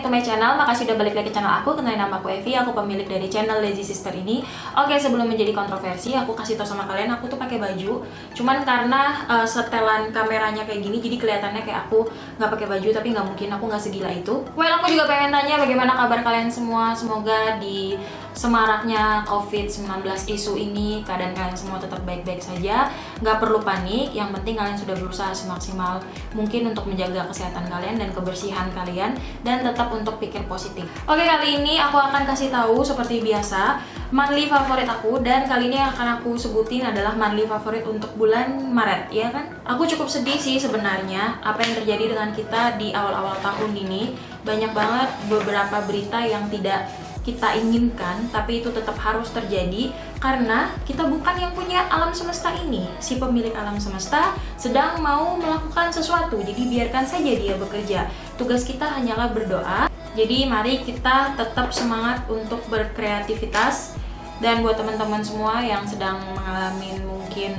to my channel. Makasih udah balik lagi ke channel aku. Kenalin, nama aku Evi, aku pemilik dari channel Lazy Sister ini. Oke, sebelum menjadi kontroversi, aku kasih tau sama kalian, aku tuh pakai baju. Cuman karena setelan kameranya kayak gini, jadi kelihatannya kayak aku nggak pakai baju, tapi nggak mungkin, aku nggak segila itu. Well, aku juga pengen tanya bagaimana kabar kalian semua. Semoga di semaraknya COVID-19 isu ini keadaan kalian semua tetap baik-baik saja, nggak perlu panik. Yang penting kalian sudah berusaha semaksimal mungkin untuk menjaga kesehatan kalian dan kebersihan kalian, dan tetap untuk pikir positif. Oke, kali ini aku akan kasih tahu seperti biasa monthly favorit aku, dan kali ini yang akan aku sebutin adalah monthly favorit untuk bulan Maret, ya kan? Aku cukup sedih sih sebenarnya apa yang terjadi dengan kita di awal-awal tahun ini. Banyak banget beberapa berita yang tidak kita inginkan, tapi itu tetap harus terjadi karena kita bukan yang punya alam semesta ini. Si pemilik alam semesta sedang mau melakukan sesuatu, jadi biarkan saja dia bekerja. Tugas kita hanyalah berdoa. Jadi mari kita tetap semangat untuk berkreativitas. Dan buat teman-teman semua yang sedang mengalami mungkin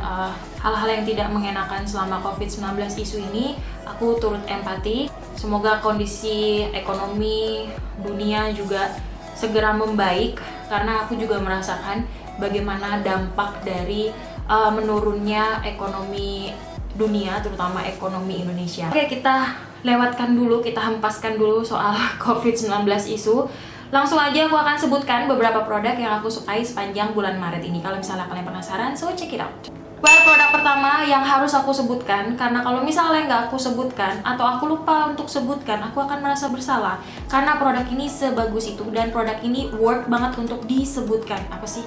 hal-hal yang tidak mengenakan selama COVID-19 isu ini, aku turut empati. Semoga kondisi ekonomi dunia juga segera membaik, karena aku juga merasakan bagaimana dampak dari menurunnya ekonomi dunia, terutama ekonomi Indonesia. Oke, kita lewatkan dulu, kita hempaskan dulu soal COVID-19 isu. Langsung aja aku akan sebutkan beberapa produk yang aku sukai sepanjang bulan Maret ini. Kalau misalnya kalian penasaran, so check it out. Well, produk pertama yang harus aku sebutkan, karena kalau misalnya nggak aku sebutkan atau aku lupa untuk sebutkan, aku akan merasa bersalah. Karena produk ini sebagus itu dan produk ini worth banget untuk disebutkan. Apa sih?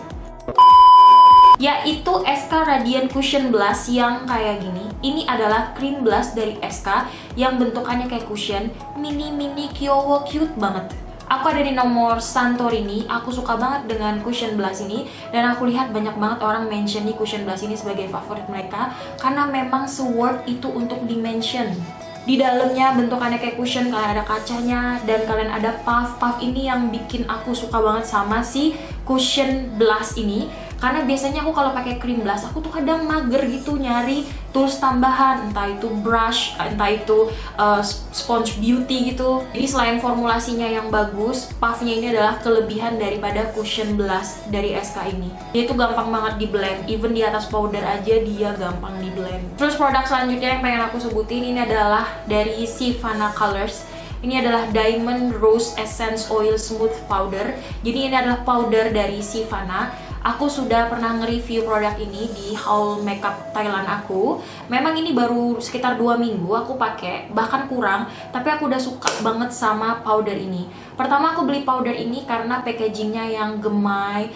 Yaitu SK Radiant Cushion Blush yang kayak gini. Ini adalah cream blush dari SK yang bentukannya kayak cushion, mini kyowo, cute banget. Aku ada di nomor Santorini. Aku suka banget dengan cushion blush ini, dan aku lihat banyak banget orang mention nih cushion blush ini sebagai favorit mereka karena memang se-worth itu untuk di-mention. Di dalamnya bentukannya kayak cushion, kalian ada kacanya dan kalian ada puff ini yang bikin aku suka banget sama si cushion blush ini. Karena biasanya aku kalau pakai cream blush, aku tuh kadang mager gitu nyari tools tambahan, entah itu brush, entah itu sponge beauty gitu. Jadi selain formulasinya yang bagus, puffnya ini adalah kelebihan daripada cushion blush dari SK ini. Dia tuh gampang banget di blend, even di atas powder aja dia gampang di blend. Terus produk selanjutnya yang pengen aku sebutin ini adalah dari Sivana Colors. Ini adalah Diamond Rose Essence Oil Smooth Powder. Jadi ini adalah powder dari Sivana. Aku sudah pernah nge-review produk ini di haul makeup Thailand aku. Memang ini baru sekitar 2 minggu aku pakai, bahkan kurang, tapi aku udah suka banget sama powder ini. Pertama aku beli powder ini karena packagingnya yang gemai,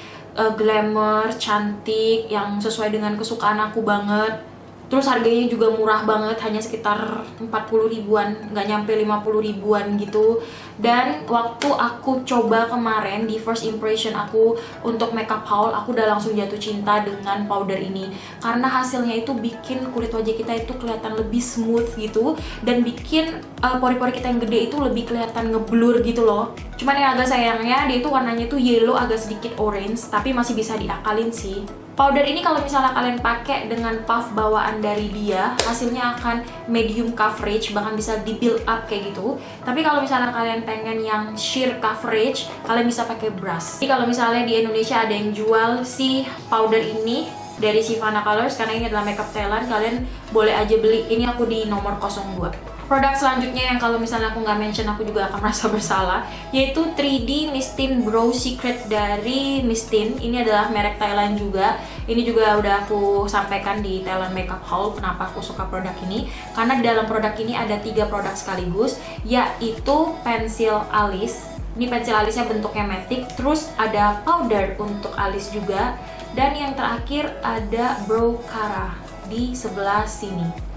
glamour, cantik, yang sesuai dengan kesukaan aku banget. Terus harganya juga murah banget, hanya sekitar 40 ribuan, nggak nyampe 50 ribuan gitu. Dan waktu aku coba kemarin, di first impression aku untuk makeup haul, aku udah langsung jatuh cinta dengan powder ini. Karena hasilnya itu bikin kulit wajah kita itu kelihatan lebih smooth gitu, dan bikin pori-pori kita yang gede itu lebih kelihatan ngeblur gitu loh. Cuman yang agak sayangnya, dia itu warnanya tuh yellow, agak sedikit orange, tapi masih bisa diakalin sih. Powder ini kalau misalnya kalian pakai dengan puff bawaan dari dia, hasilnya akan medium coverage, bahkan bisa di build up kayak gitu. Tapi kalau misalnya kalian pengen yang sheer coverage, kalian bisa pakai brush. Jadi kalau misalnya di Indonesia ada yang jual si powder ini dari Sivana Colors, karena ini adalah makeup Thailand, kalian boleh aja beli. Ini aku di nomor 02. Produk selanjutnya yang kalau misalnya aku nggak mention aku juga akan merasa bersalah, yaitu 3D Mistine Brow Secret dari Mistine. Ini adalah merek Thailand juga. Ini juga udah aku sampaikan di Thailand Makeup Haul kenapa aku suka produk ini. Karena di dalam produk ini ada 3 produk sekaligus, yaitu pensil alis. Ini pensil alisnya bentuknya matic, terus ada powder untuk alis juga, dan yang terakhir ada brow cara di sebelah sini.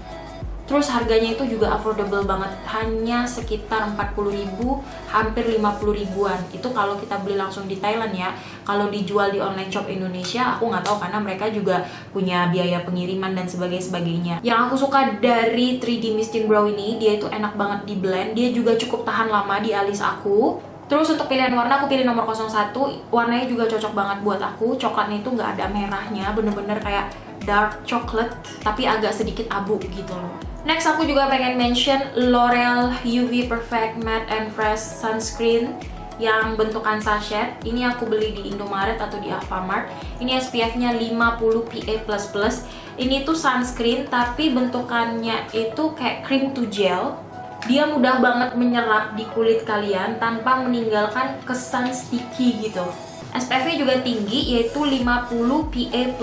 Terus harganya itu juga affordable banget, hanya sekitar 40 ribu, hampir 50 ribuan. Itu kalau kita beli langsung di Thailand ya. Kalau dijual di online shop Indonesia, aku nggak tahu karena mereka juga punya biaya pengiriman dan sebagainya. Yang aku suka dari 3D Mistine Brow ini, dia itu enak banget di blend, dia juga cukup tahan lama di alis aku. Terus untuk pilihan warna aku pilih nomor 01. Warnanya juga cocok banget buat aku. Coklatnya itu nggak ada merahnya, bener-bener kayak dark chocolate tapi agak sedikit abu gitu loh. Next aku juga pengen mention L'Oreal UV Perfect Matte and Fresh Sunscreen yang bentukan sachet. Ini aku beli di Indomaret atau di Alfamart. Ini SPF-nya 50 PA++. Ini tuh sunscreen tapi bentukannya itu kayak cream to gel. Dia mudah banget menyerap di kulit kalian tanpa meninggalkan kesan sticky gitu. SPF-nya juga tinggi, yaitu 50 PA+++.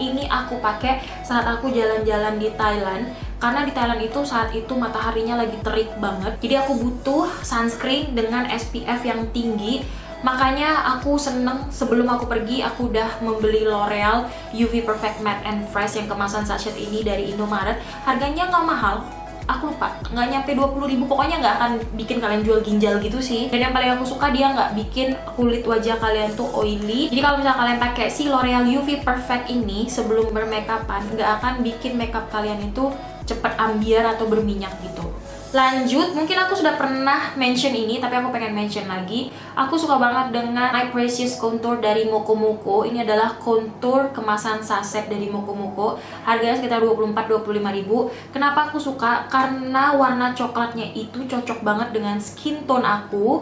Ini aku pakai saat aku jalan-jalan di Thailand. Karena di Thailand itu saat itu mataharinya lagi terik banget. Jadi aku butuh sunscreen dengan SPF yang tinggi. Makanya aku seneng sebelum aku pergi aku udah membeli L'Oreal UV Perfect Matte and Fresh yang kemasan sachet ini dari Indomaret. Harganya nggak mahal. Aku lupa, nggak nyampe 20.000, pokoknya nggak akan bikin kalian jual ginjal gitu sih. Dan yang paling aku suka, dia nggak bikin kulit wajah kalian tuh oily. Jadi kalau misalnya kalian pakai si L'Oreal UV Perfect ini sebelum bermakeupan, nggak akan bikin makeup kalian itu cepet ambiar atau berminyak gitu. Lanjut, mungkin aku sudah pernah mention ini, tapi aku pengen mention lagi. Aku suka banget dengan My Precious Contour dari Moko Moko. Ini adalah contour kemasan saset dari Moko Moko. Harganya sekitar 24-25 ribu. Kenapa aku suka? Karena warna coklatnya itu cocok banget dengan skin tone aku.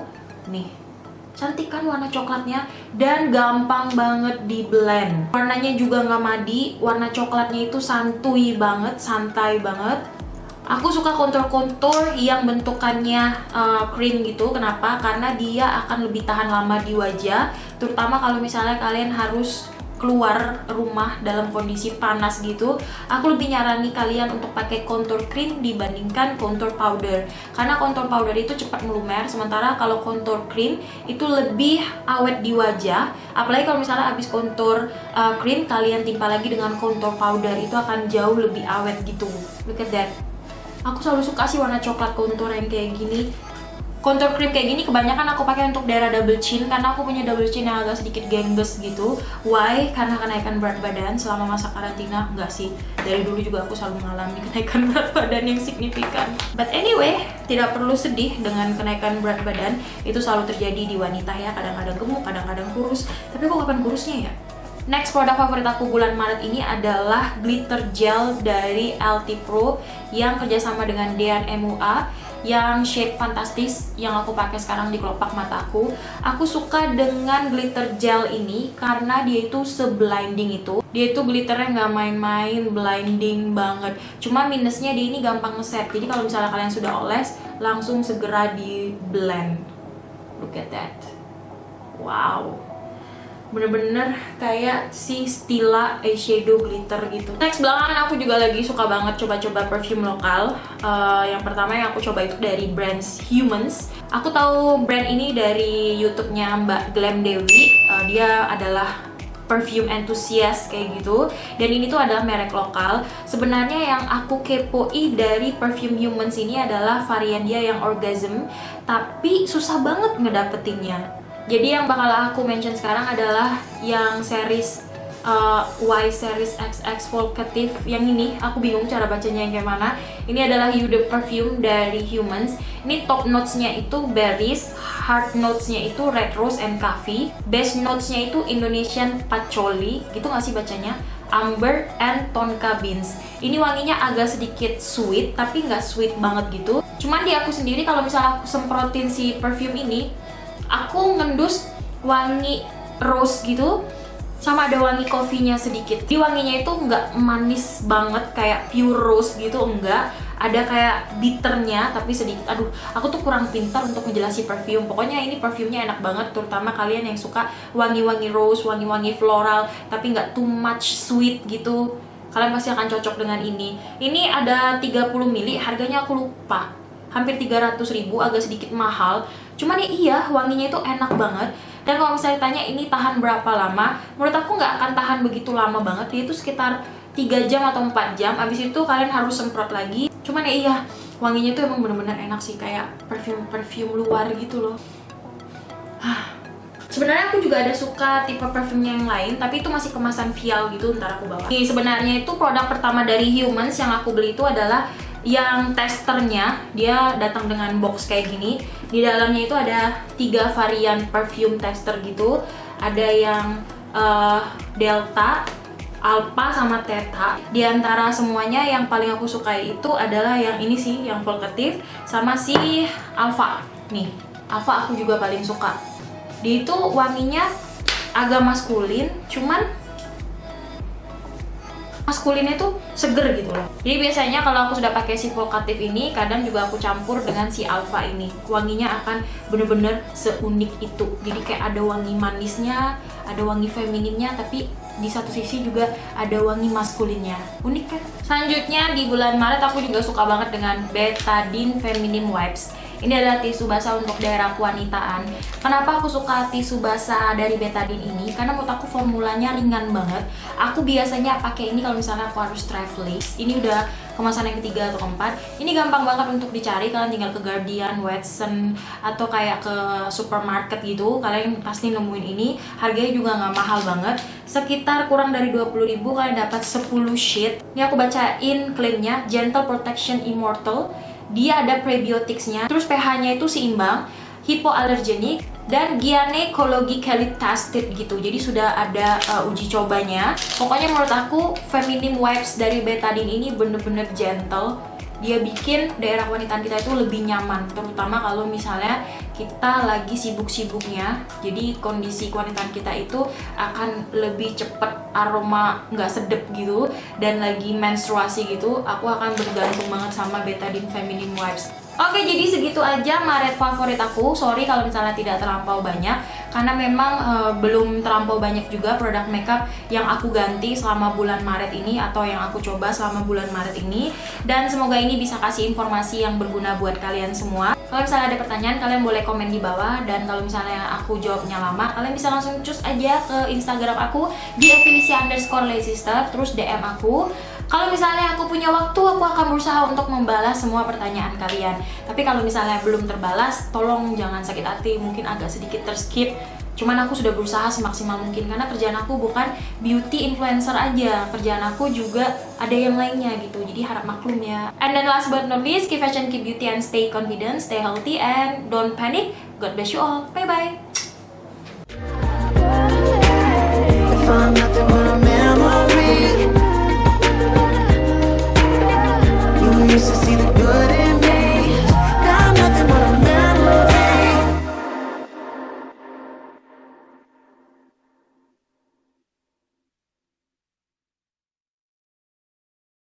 Nih, cantik kan warna coklatnya, dan gampang banget di blend. Warnanya juga nggak madi, warna coklatnya itu santuy banget, santai banget. Aku suka kontur-kontur yang bentukannya cream gitu. Kenapa? Karena dia akan lebih tahan lama di wajah, terutama kalau misalnya kalian harus keluar rumah dalam kondisi panas gitu. Aku lebih nyarani kalian untuk pakai contour cream dibandingkan contour powder, karena contour powder itu cepat melumer, sementara kalau contour cream itu lebih awet di wajah. Apalagi kalau misalnya habis contour cream kalian timpa lagi dengan contour powder, itu akan jauh lebih awet gitu. Look at that. Aku selalu suka sih warna coklat contour yang kayak gini. Contour cream kayak gini kebanyakan aku pakai untuk daerah double chin, karena aku punya double chin yang agak sedikit gengges gitu. Why? Karena kenaikan berat badan selama masa karantina. Enggak sih, dari dulu juga aku selalu mengalami kenaikan berat badan yang signifikan. But anyway, tidak perlu sedih dengan kenaikan berat badan. Itu selalu terjadi di wanita ya, kadang-kadang gemuk, kadang-kadang kurus. Tapi kok kapan kurusnya ya? Next produk favorit aku bulan Maret ini adalah glitter gel dari LT Pro yang kerjasama dengan Dean MUA yang shade fantastis yang aku pakai sekarang di kelopak mata aku. Aku suka dengan glitter gel ini karena dia itu se-blinding itu. Dia itu glitternya nggak main-main, blinding banget. Cuma minusnya dia ini gampang ngeset. Jadi kalau misalnya kalian sudah oles, langsung segera di blend. Look at that. Wow. Bener-bener kayak si Stila eyeshadow glitter gitu. Next, belakangan aku juga lagi suka banget coba-coba perfume lokal. Yang pertama yang aku coba itu dari brand Humans. Aku tahu brand ini dari YouTube-nya Mbak Glam Dewi. Dia adalah perfume enthusiast kayak gitu, dan ini tuh adalah merek lokal. Sebenarnya yang aku kepoi dari perfume Humans ini adalah varian dia yang orgasm, tapi susah banget ngedapetinnya. Jadi yang bakal aku mention sekarang adalah yang series Y series XX Volcative. Yang ini aku bingung cara bacanya yang kayak mana. Ini adalah Eau Perfume dari Humans. Ini top notes-nya itu berries, heart notes-nya itu red rose and coffee, base notes-nya itu Indonesian patchouli, gitu gak sih bacanya? Amber and tonka beans. Ini wanginya agak sedikit sweet, tapi nggak sweet banget gitu. Cuman di aku sendiri kalau misalnya aku semprotin si perfume ini, aku ngendus wangi rose gitu, sama ada wangi kopinya sedikit. Di wanginya itu nggak manis banget kayak pure rose gitu, enggak. Ada kayak bitternya tapi sedikit. Aduh, aku tuh kurang pintar untuk menjelaskan perfume. Pokoknya ini perfumenya enak banget, terutama kalian yang suka wangi-wangi rose, wangi-wangi floral, tapi nggak too much sweet gitu. Kalian pasti akan cocok dengan ini. Ini ada 30 ml, harganya aku lupa. Hampir 300.000, agak sedikit mahal. Cuman ya iya, wanginya itu enak banget. Dan kalau misalnya tanya ini tahan berapa lama, menurut aku nggak akan tahan begitu lama banget. Dia itu sekitar 3 jam atau 4 jam. Abis itu kalian harus semprot lagi. Cuman ya iya, wanginya itu emang bener-bener enak sih, kayak perfume luar gitu loh. Sebenarnya aku juga ada suka tipe parfumnya yang lain, tapi itu masih kemasan vial gitu, ntar aku bawa. Ini sebenarnya itu produk pertama dari Humans yang aku beli itu adalah yang testernya. Dia datang dengan box kayak gini. Di dalamnya itu ada 3 varian perfume tester gitu. Ada yang Delta, Alpha sama Theta. Di antara semuanya yang paling aku sukai itu adalah yang ini sih, yang Volcative sama si Alpha. Nih, Alpha aku juga paling suka. Dia itu wanginya agak maskulin, cuman maskulinnya tuh seger gitu loh. Jadi biasanya kalau aku sudah pakai si Volcative ini, kadang juga aku campur dengan si Alpha ini. Wanginya akan bener-bener seunik itu. Jadi kayak ada wangi manisnya, ada wangi femininnya, tapi di satu sisi juga ada wangi maskulinnya. Unik kan? Selanjutnya di bulan Maret aku juga suka banget dengan Betadine Feminine Wipes. Ini adalah tisu basah untuk daerah kewanitaan. Kenapa aku suka tisu basah dari Betadine ini? Karena menurut aku formulanya ringan banget. Aku biasanya pakai ini kalau misalnya aku harus traveling. Ini udah kemasan yang ketiga atau keempat. Ini gampang banget untuk dicari. Kalian tinggal ke Guardian, Watson, atau kayak ke supermarket gitu. Kalian pasti nemuin ini. Harganya juga nggak mahal banget. Sekitar kurang dari 20.000 kalian dapat 10 sheet. Ini aku bacain klaimnya. Gentle Protection Immortal. Dia ada prebioticsnya, terus pH-nya itu seimbang, hypoallergenic, dan gynecologically tested gitu. Jadi sudah ada uji cobanya. Pokoknya menurut aku Feminine Wipes dari Betadine ini bener-bener gentle. Dia bikin daerah kewanitaan kita itu lebih nyaman, terutama kalau misalnya kita lagi sibuk-sibuknya. Jadi kondisi kewanitaan kita itu akan lebih cepet aroma nggak sedep gitu, dan lagi menstruasi gitu, aku akan bergantung banget sama Betadine Feminine Wipes. Oke, jadi segitu aja Maret favorit aku. Sorry kalau misalnya tidak terlampau banyak, karena memang belum terlampau banyak juga produk makeup yang aku ganti selama bulan Maret ini, atau yang aku coba selama bulan Maret ini. Dan semoga ini bisa kasih informasi yang berguna buat kalian semua. Kalau misalnya ada pertanyaan, kalian boleh komen di bawah. Dan kalau misalnya aku jawabnya lama, kalian bisa langsung cus aja ke Instagram aku di @felicia_laysister, terus DM aku. Kalau misalnya aku punya waktu, aku akan berusaha untuk membalas semua pertanyaan kalian. Tapi kalau misalnya belum terbalas, tolong jangan sakit hati, mungkin agak sedikit terskip. Cuman aku sudah berusaha semaksimal mungkin, karena kerjaan aku bukan beauty influencer aja. Kerjaan aku juga ada yang lainnya gitu, jadi harap maklum ya. And then last but not least, keep fashion, keep beauty, and stay confident, stay healthy, and don't panic. God bless you all. Bye-bye.